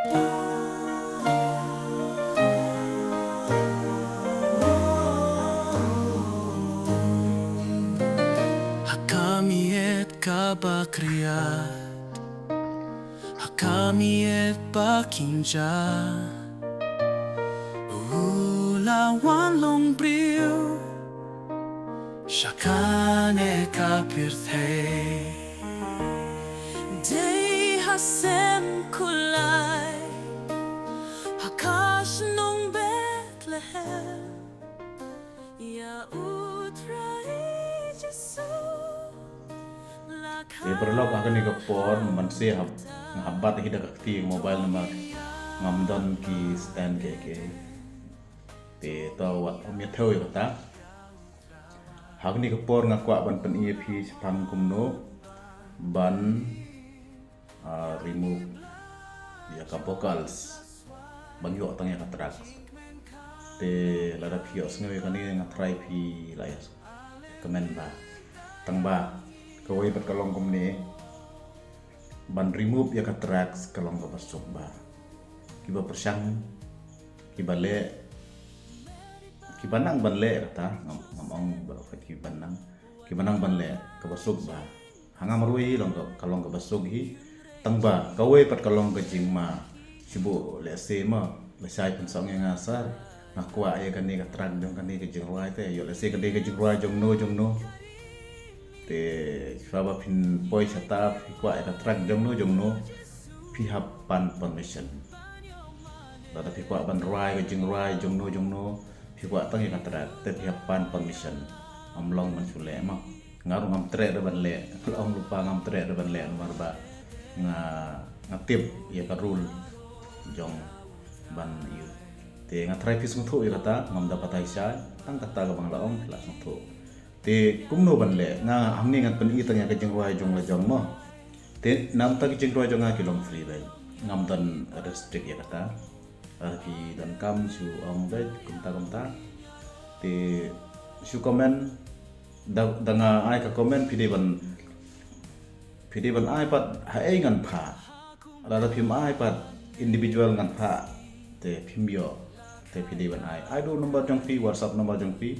Hakamiet kabakriyat, hakamiet bakinja, ulawan long brio, shakane kapirthe. Day hasem kulay, hakash nung Bethlehem, ya utrai Jesu. Perlu akan ikapor mansi habat hidak akti mobile nama ngamdon ki stand ke te tawa umithau kata hagni kapor ngakwa ban pen EP sepam kumno ban remove ya ka vocals ban yo tang ya ka tracks te lada pios ngai kan ni ngatrai pi layas komen ba tang ba kawai bat kalong kumne ban remove ya ka tracks kalong ka basok ba kiba persang kiba le kibanang ban le kata ngamong ba ka kibanang ban le ka basok ba hanga marui long ka kalong ka basok hi tang ba kawai bat kalong ka jingma sibu le se ma le sai pensong yang asar nakwa ya kan ni ka track dong kan ni ka jingrai te yo le se ka de ka jingrai jong no te saba pin poi sata kwa ka track jong no pi hapan permission data pi kwa ban rai ka jing rai jong no pi kwa tang ka track te pi hapan permission amlong man sule ma ngaru ngam tre da ban le long lupa ngam tre da ban le nomor ba ngatip ya ka rule jong ban yu te ngatrai pi sung thu kata ngam dapat aisha tang kata ka bang laong la sung thu te kumno ban le nga hamni ngat pen i tang ya ka jing rai jong la jong mo te nam ta ki jing rai jong a ki long free bai ngam dan ada stick ya kata arki dan kam su ong bai kumta te su komen danga ai ka komen pide ban ai pat hai ngan pha ala phim ai pat individual ngan pha te phim yo te pide ban ai do number jong pi whatsapp number jong pi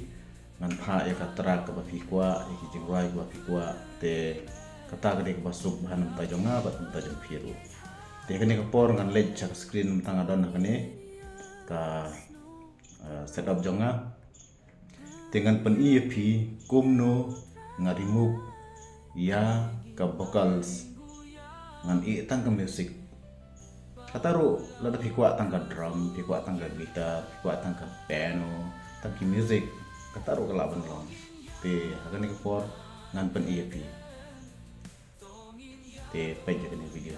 ngan pha ya ka tra ka ba pi kwa ki jing rai ba pi kwa te kata ka de ka basuk bahan ta jong nga bat ta jong pi ru te kani ka por ngan led cha screen tang adon kani ka setup jong nga dengan pen EP kumno ngarimuk ya ka vocals ngan i tang ka music kataru lada pikwa tang ka drum pikwa tang ka gitar pikwa tang ka piano tang ki music kataru ka laban long te agani ka por ngan pen EP te pai je ni video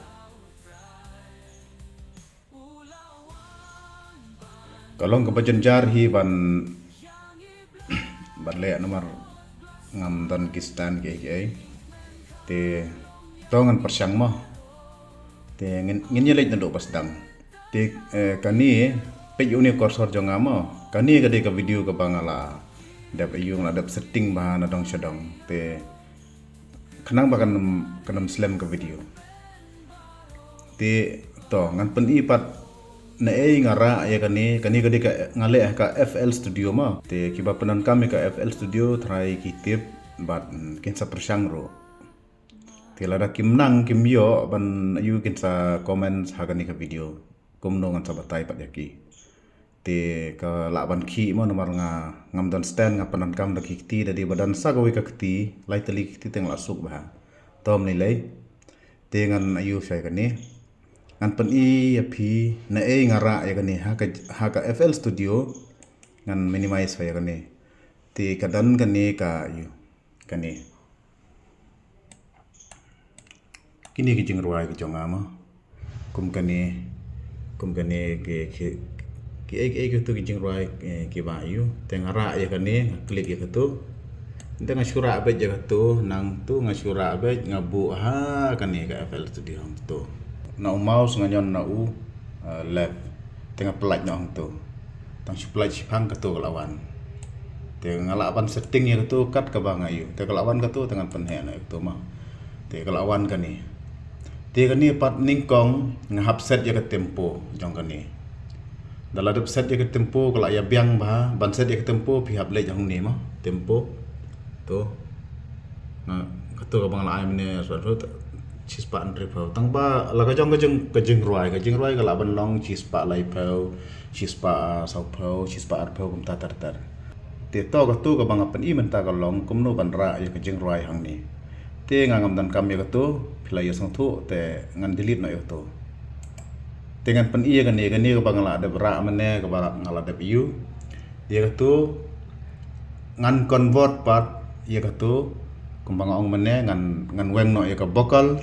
kalong ka bajanjar hi ban le nomor ngam dan kistan ke te tongan persang mo te ngin yelej ndo pasdang te kani pe uni korsor jonga mo kani ka de ka video ka bangala dap yung dap setting bahan adong syadong te kanang kanam slam ka video te to ngan pen ipat na ngara ya kani ka de ka ngale ka FL Studio ma te kiba penan kami ka FL Studio try kitip bat kinsa persang ro te lada kimnang kimyo ban you kinsa comments hagani ka video kumno ngan sabatai pat yaki te ka laban ki mo nomor nga ngam don stand nga penan kam da kiti dari badan sa gawi ka kiti lai tali kiti teng lasuk ba tom ni lai te ngan ayu sai kani ngan pen i api na ngara ya kani ha ka FL Studio ngan minimize ya kani te kadan kani ka yu kani kini ki jing ruai ki jonga ma kum kani ke tu ki jing ruai ki ba yu te ngara ya kani klik ya tu ente ngasura abet ya tu nang tu ngasura abet ngabu ha kani ka FL Studio tu na mouse nganyon na left tengah pelat nyong tu tang supply sipang ke tu kelawan te ngalawan setting ya tu kat ke bang ayu te kelawan ke tu dengan penhe na tu mah te kelawan kan ni Dia kan ni pat ningkong ngahap set ya ke tempo jong kan ni. Dalam ada set ya ke tempo kalau ya biang bah ban set ya ke tempo pihak le jong ni mah tempo tu. Nah, kata ka bang lai mene suatu cispa andre pau. Tang ba la ka jong kajeng ruai kalau ban long cispa lai pau, cispa sau pau, cispa ar pau kum tar. Te to ka tu ka bang apan I menta ka long kum no ban ra ya kajeng ruai hang ni. Te ngam dan kam ya ka tu pilai sang tu te ngan delete no yo tu. Te ngan pen I kan ni ka bang la ada ra mene ka bang ngala ada view. Dia ka tu ngan convert part ya ka tu kumbang ong mene ngan weng no ya ka vocal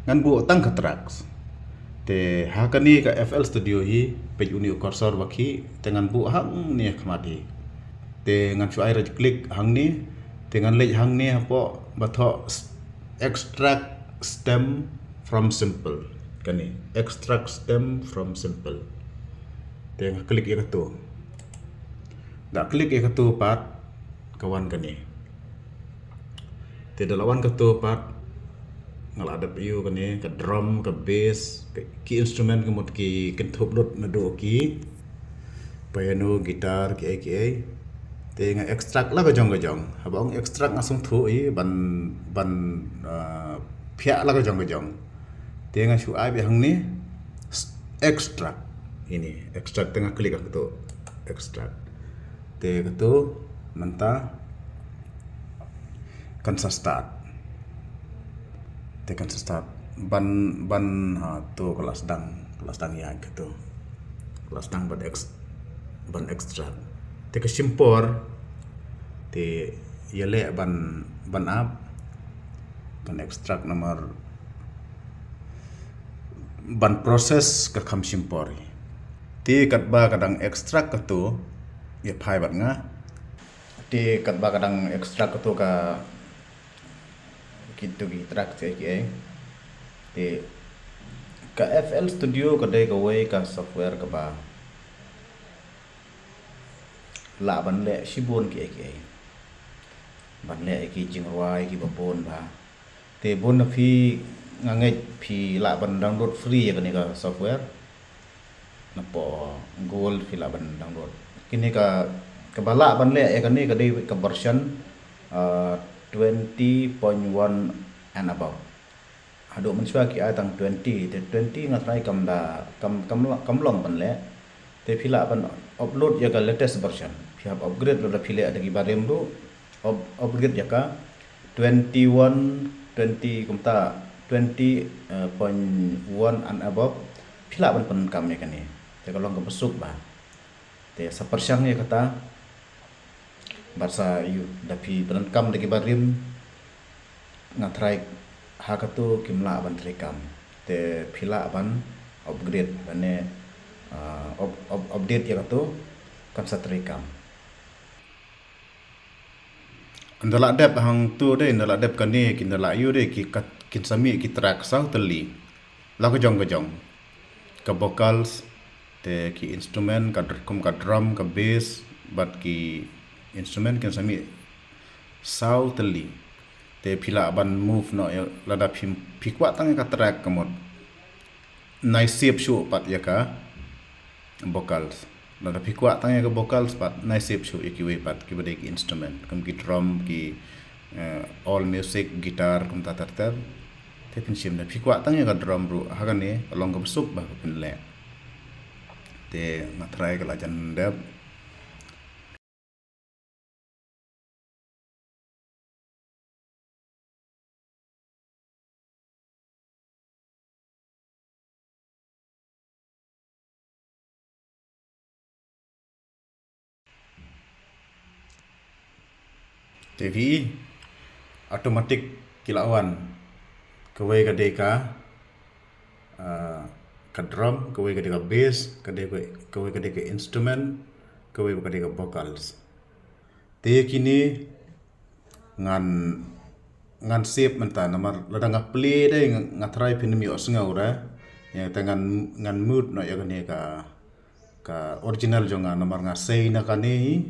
ngan bu tang ka tracks. Te ha ka ni ka FL Studio hi page uni cursor baki te ngan bu hang ni khamati. Te ngan chu ai right click hang ni te ngan lej hang ni apo batho extract stem from simple kani extract stem from simple. Te ngan klik ya ka tu. Da klik ya ka tu pat kawan kani. Te dalawan ka tu pat ngal ada piu kan ni ke drum ke bass ke ki instrument ke mot ki kentup lot na do ki piano gitar ki ai te nga extract la ka jong habang extract ngasung thu I ban phya la ka jong te nga shu ai be hang ni extract ini extract tengah klik ka tu extract te ka tu manta kan sa start tekan start ban ha tu kelas dang ya gitu kelas dang ban extra te ke simpor te yele ban up ban extract nomor ban proses ke kam simpor te kat ba kadang extract ke tu ya phai bat nga te kat ba kadang extract ke tu ka gitu track cek te ka FL Studio ka dai ka way ka software ka ba la ban le shibon ki ban le ki jingwai ki babon ba te bon phi ngangai phi la ban download free ka ni ka software na po gold phi la ban download kini ka bala ban le ka ni ka dai ka version 20.1 and above. Hado mensua ki atang 20 te 20 ngatrai kam long pan le te phila ban upload ya ka latest version phia upgrade lo da phile ada ki barem do upgrade ya ka 20 kumta 20.1 and above phila ban pan kam ya kani te kalong ka besuk ba te sapersyang ya kata bahasa yu dapi berengkam dagi barim ngatrai hakatu kimla ban trekam te phila ban upgrade bane update ya katu kan satrekam andala dep hang tu de andala dep kani kindala yu de ki kin sami ki track sau teli la ko jong ka vocals te ki instrument ka drum ka bass bat ki instrument kan sami sau teli te phila ban move no lada phikwa tang ka track kamot nai shape shu pat ya ka vocals lada phikwa tang ka vocals pat nai shape shu ikiwe pat ki bade ki instrument kam ki drum ki all music guitar kum ta tar te pin sim na phikwa tang ka drum ru hagane along ka besuk ba pin le te matrai ka la jan dep TV automatic kilawan kawai ka deka ka drum kawai ka deka bass kawai ka deka instrument kawai ka deka vocals te kini ngan save menta namar ladang play dai ngatrai pinmi osngau ra ya tangan ngan mood no ya kani ka original jonga namar ngasei na kani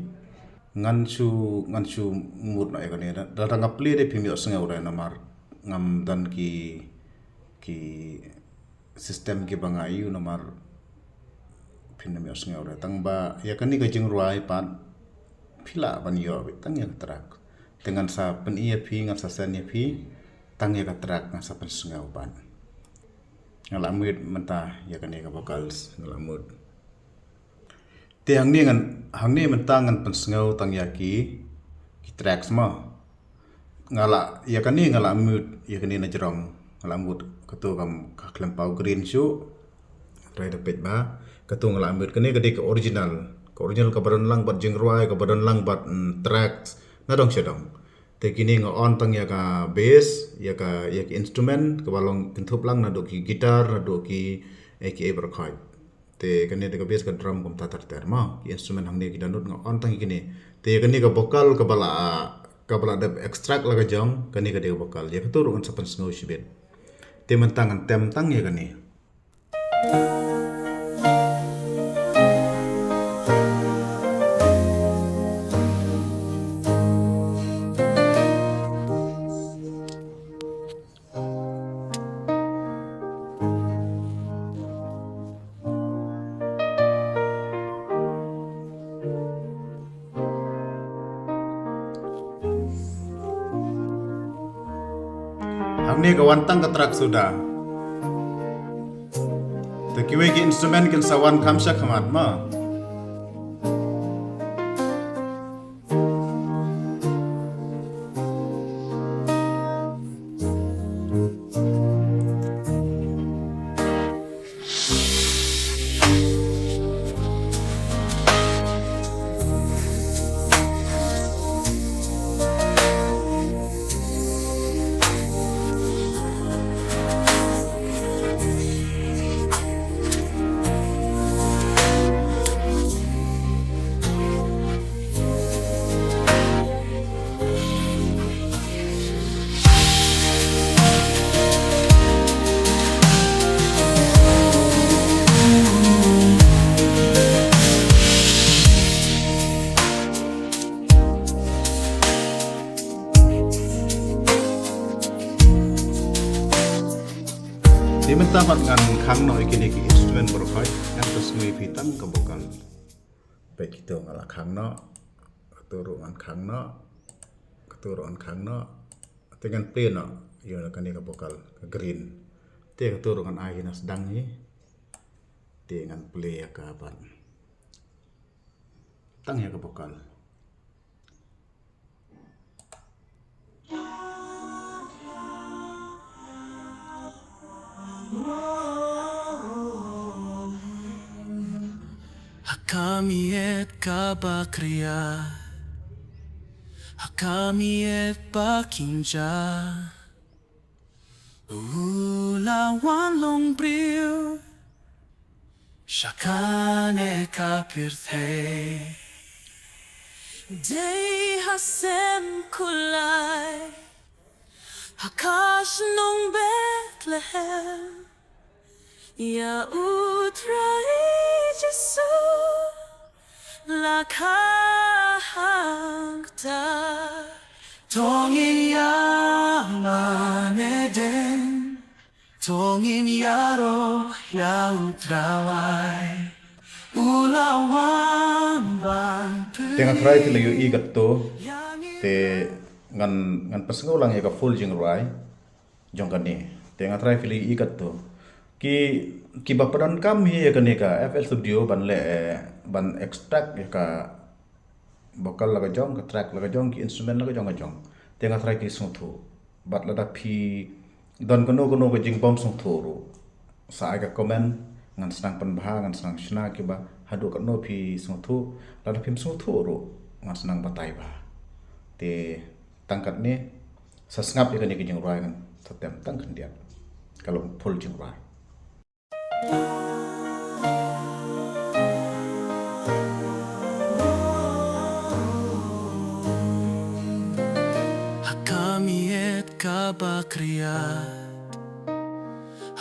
ngan chu mood na ekani da play de pimi osnga ura namar ngam dan ki ki sistem ki bangayu nomor pinamios ngau tang ba ya kan ni ka jing ruai pan pila ban yo tang ya terak dengan sa pen iya pi ngan sa sen ya pi tang ya ka terak ngan sa pen ngau pan ngalamut mentah ya kan ni ka bakal ngalamut te hang ni mentah ngan pen ngau tang ya ki terak semua ngala ya kan ni ngalamut ya kan ni na jerong ngalamut ketu kam ka klempau green shoe try dapat ba ketu ngalamut kan ni ka original ka badan lang bat jingruai ka badan lang bat tracks ngadong sedong te kini nga on tang ya ka bass ya ki instrument ka balong kentup lang na do ki gitar na do ki aka berkhoi te kan ni ka bass ka drum kum tatar terma ki instrument hang ni ki danut nga on tang kini te kan ni ka vocal ka bala da extract laga jong kan ni ka de vocal ya ketu rungan sapan snow shibet te mentangan tem tang ya kan ni Hamni kawantang katrak sudah. Tekiwe ki instrumen kin sawan kamsha khamat ma. Di mentapat ngan khang no ikini ki instrumen berkhoi ngan tasngui pitang ka bokal baik itu ngala khang no keturu ngan khang no dengan play no yo kan ka bokal ka green te keturu ngan ai na sedang ni te ngan play ka ban tang ya ka bokal Hakami et kabakria, hakami et bakinja, ulawan long brio, shakane kapirthe, day hasem kulai, hakash nong Bethlehem. Ya utrai Jesu lakahangta Tongin yaman eden Tongin yaro ya utrawai Ulawan bantu tengah try ti layu i gatto te ngan pasngo lang ya ka full jing rai jong kan ni tengah try fili i gatto ki bapadan kam hi ya ka FL Studio ban extract ya ka vocal laga jong ka track laga jong ki instrument laga jong tengah try ki sungthu bat lada phi don kono ka jing bom sungthu ro sa ka comment ngan senang penbah ngan senang shna ki ba hadu ka no phi sungthu lada phim sungthu ro ngan senang batai ba te tangkat ni sasngap ya ki jing rai kan satem tang kan dia kalau full jing rai Hakami et kabakria,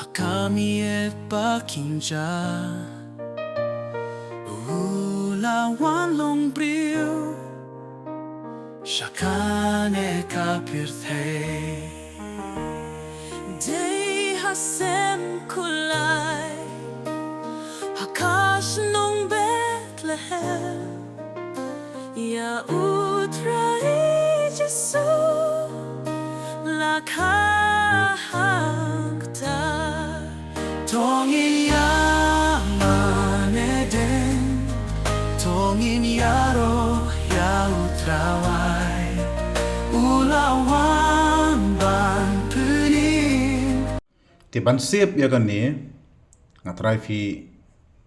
hakami et bakinja, ulawan long brio, shakane kapirthe, day kasem kulay Hakash nung Bethlehem Ya utrai Jesu Lakhangta Tongin yaman eden Tongin yaro ya utrawai Ulawan ban punin Ti ban sip ya kan ni ngatrai fi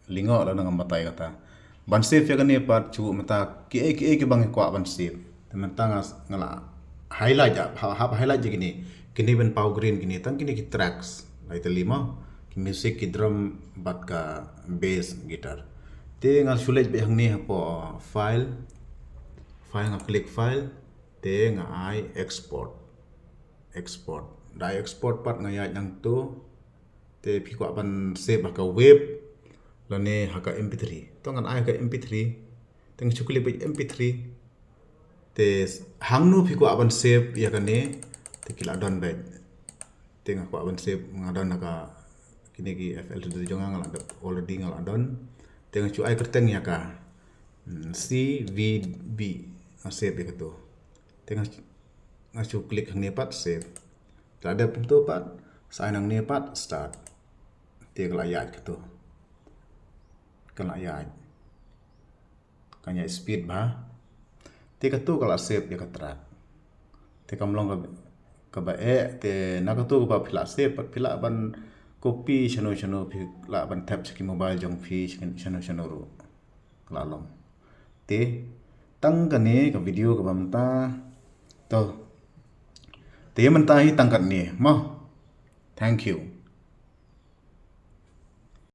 lingo la nang matai kata ban sip ya kan ni pat cu mata ki bang kwa ban sip teman tangas ngala highlight ya highlight je gini ban power green gini tang gini ki tracks lai te lima ki music ki drum bat ka bass gitar te ngal sulet be hang ni po file nga klik file te nga ai export dai export pat ngaya yang tu te pi kwa ban save ka web lane haka mp3 to ngan ai ka mp3 teng chukli be mp3 te hangnu pi kwa ban save ya kan ne te kila don be te nga kwa ban save ngadon ka kini ki fl tu jonga ngala already ngala don te nga chu ai kerteng ya ka cvb nga save ka tu te nga chu klik hang ne pat save ta ada pintu pat sign ang ne pat start te layat ka tu kan layat kanya speed ba te ka tu kala save ya ka track te kamlong ka ba te na ka tu ba phila save pat phila ban copy chano phila ban tap chaki mobile jong phi chano ru la long te tang ka ne ka video ka bam ta to te man ta hi tang kan ni mo thank you